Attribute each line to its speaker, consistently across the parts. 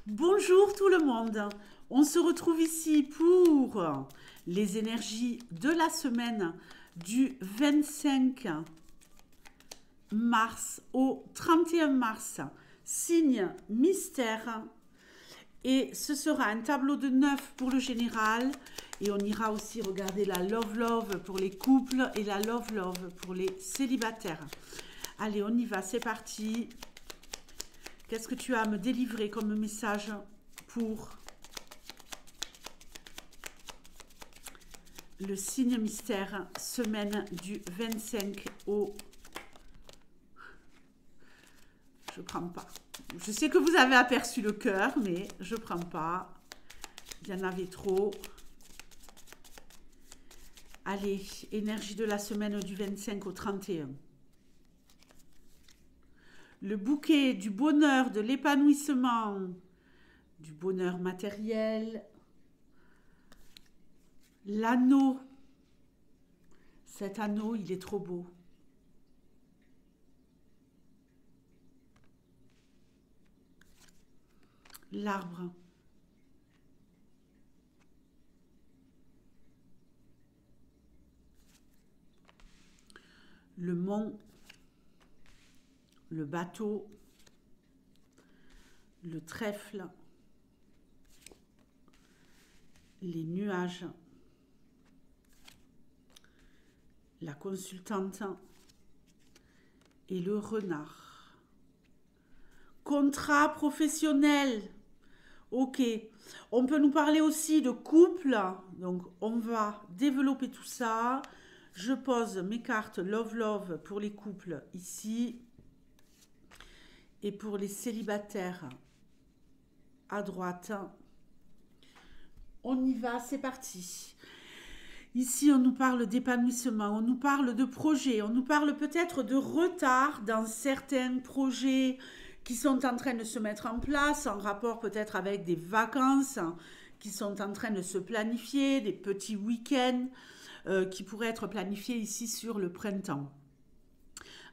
Speaker 1: Bonjour tout le monde, on se retrouve ici pour les énergies de la semaine du 25 mars au 31 mars, signe mystère, et ce sera un tableau de 9 pour le général, et on ira aussi regarder la Love Love pour les couples et la Love Love pour les célibataires. Allez, on y va, c'est parti. Qu'est-ce que tu as à me délivrer comme message pour le signe mystère, semaine du 25 au... Je prends pas. Je sais que vous avez aperçu le cœur, mais je prends pas. Il y en avait trop. Allez, énergie de la semaine du 25 au 31. Le bouquet du bonheur, de l'épanouissement, du bonheur matériel. L'anneau. Cet anneau, il est trop beau. L'arbre. Le mont. Le bateau. Le trèfle. Les nuages. La consultante et le renard. Contrat professionnel. Ok. On peut nous parler aussi de couple. Donc, on va développer tout ça. Je pose mes cartes Love Love pour les couples ici. Et pour les célibataires à droite. On y va, c'est parti. Ici, on nous parle d'épanouissement, on nous parle de projets, on nous parle peut-être de retard dans certains projets qui sont en train de se mettre en place, en rapport peut-être avec des vacances qui sont en train de se planifier, des petits week-ends qui pourraient être planifiés ici sur le printemps.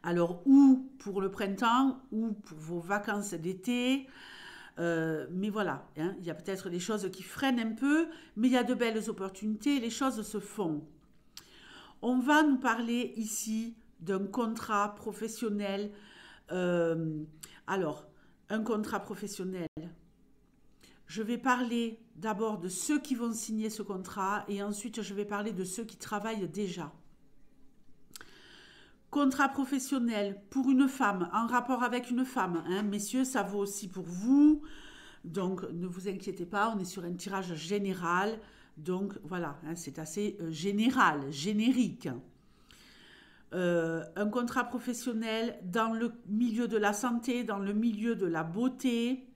Speaker 1: Alors, ou pour le printemps, ou pour vos vacances d'été, mais voilà, hein, il y a peut-être des choses qui freinent un peu, mais il y a de belles opportunités, les choses se font. On va nous parler ici d'un contrat professionnel. Alors, un contrat professionnel. Je vais parler d'abord de ceux qui vont signer ce contrat et ensuite je vais parler de ceux qui travaillent déjà. Contrat professionnel pour une femme, en rapport avec une femme. Hein. Messieurs, ça vaut aussi pour vous. Donc, ne vous inquiétez pas, on est sur un tirage général. Donc, voilà, hein, c'est assez général, générique. Un contrat professionnel dans le milieu de la santé, dans le milieu de la beauté.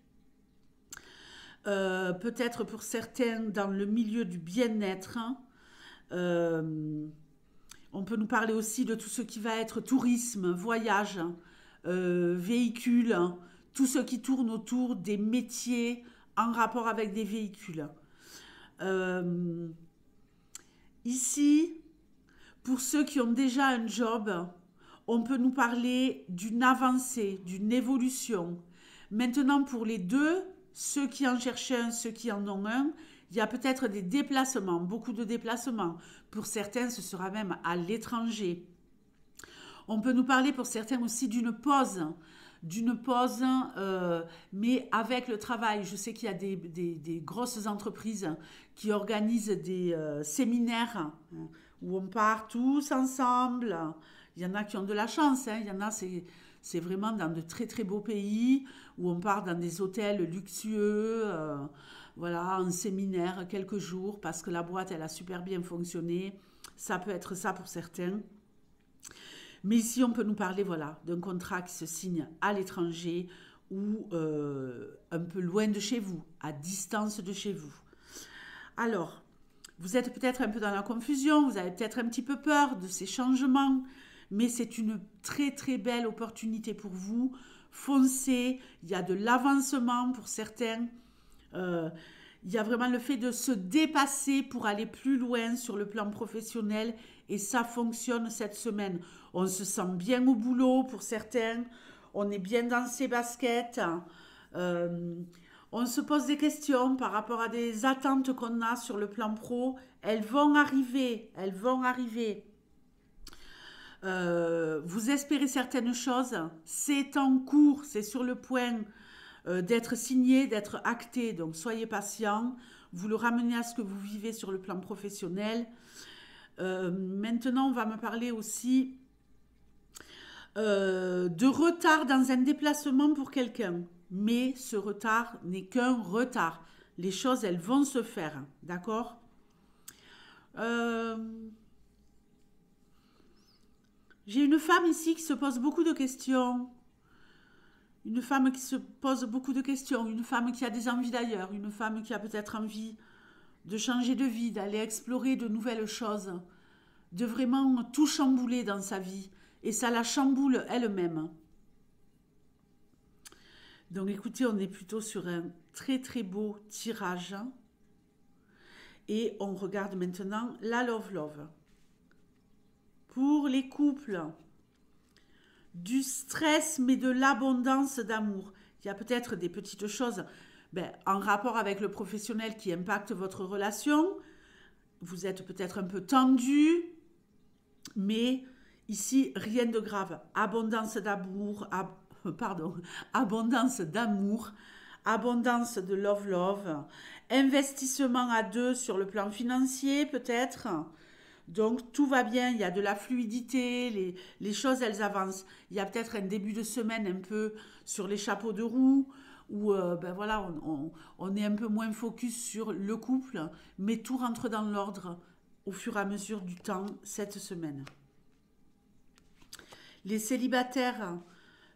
Speaker 1: Peut-être pour certains dans le milieu du bien-être. On peut nous parler aussi de tout ce qui va être tourisme, voyage, véhicules, tout ce qui tourne autour des métiers en rapport avec des véhicules. Ici, pour ceux qui ont déjà un job, on peut nous parler d'une avancée, d'une évolution. Maintenant, pour les deux, ceux qui en cherchent un, ceux qui en ont un, il y a peut-être des déplacements, beaucoup de déplacements. Pour certains, ce sera même à l'étranger. On peut nous parler pour certains aussi d'une pause, mais avec le travail. Je sais qu'il y a des grosses entreprises qui organisent des séminaires hein, où on part tous ensemble. Il y en a qui ont de la chance, hein. Il y en a, c'est vraiment dans de très très beaux pays où on part dans des hôtels luxueux. Voilà, un séminaire, quelques jours, parce que la boîte, elle a super bien fonctionné. Ça peut être ça pour certains. Mais ici, on peut nous parler, voilà, d'un contrat qui se signe à l'étranger ou un peu loin de chez vous, à distance de chez vous. Alors, vous êtes peut-être un peu dans la confusion, vous avez peut-être un petit peu peur de ces changements, mais c'est une très très belle opportunité pour vous. Foncez, il y a de l'avancement pour certains. Il y a vraiment le fait de se dépasser pour aller plus loin sur le plan professionnel et ça fonctionne cette semaine. On se sent bien au boulot pour certains, on est bien dans ses baskets, On se pose des questions par rapport à des attentes qu'on a sur le plan pro. Elles vont arriver, elles vont arriver. Vous espérez certaines choses, c'est en cours, c'est sur le point d'être signé, d'être acté. Donc soyez patient, vous le ramenez à ce que vous vivez sur le plan professionnel. Maintenant, on va me parler aussi de retard dans un déplacement pour quelqu'un. Mais ce retard n'est qu'un retard. Les choses, elles vont se faire, d'accord? J'ai une femme ici qui se pose beaucoup de questions. Une femme qui se pose beaucoup de questions. Une femme qui a des envies d'ailleurs. Une femme qui a peut-être envie de changer de vie, d'aller explorer de nouvelles choses, de vraiment tout chambouler dans sa vie. Et ça la chamboule elle-même. Donc écoutez, on est plutôt sur un très très beau tirage. Et on regarde maintenant la Love Love. Pour les couples, du stress mais de l'abondance d'amour. Il y a peut-être des petites choses en rapport avec le professionnel qui impactent votre relation. Vous êtes peut-être un peu tendu, mais ici, rien de grave. Abondance d'amour, abondance d'amour, abondance de love, investissement à deux sur le plan financier peut-être. Donc tout va bien, il y a de la fluidité, les choses elles avancent. Il y a peut-être un début de semaine un peu sur les chapeaux de roue, où voilà, on est un peu moins focus sur le couple, mais tout rentre dans l'ordre au fur et à mesure du temps cette semaine. Les célibataires,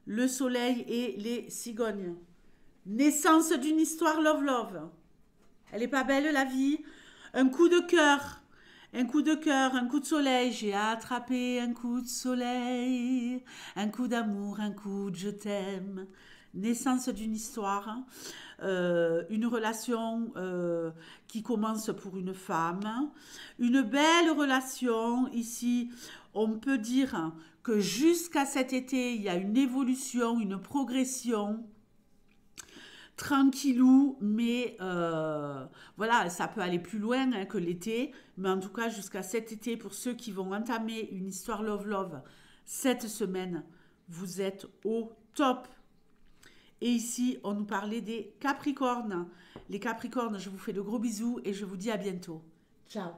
Speaker 1: le soleil et les cigognes. Naissance d'une histoire love. Elle est pas belle la vie? Un coup de cœur. Un coup de cœur, un coup de soleil, j'ai attrapé un coup de soleil, un coup d'amour, un coup de je t'aime. Naissance d'une histoire, une relation qui commence pour une femme, une belle relation. Ici, on peut dire que jusqu'à cet été, il y a une évolution, une progression. Tranquillou, mais voilà, ça peut aller plus loin que l'été, mais en tout cas jusqu'à cet été, pour ceux qui vont entamer une histoire love cette semaine, vous êtes au top. Et ici, on nous parlait des Capricornes. Les Capricornes, je vous fais de gros bisous et je vous dis à bientôt. Ciao.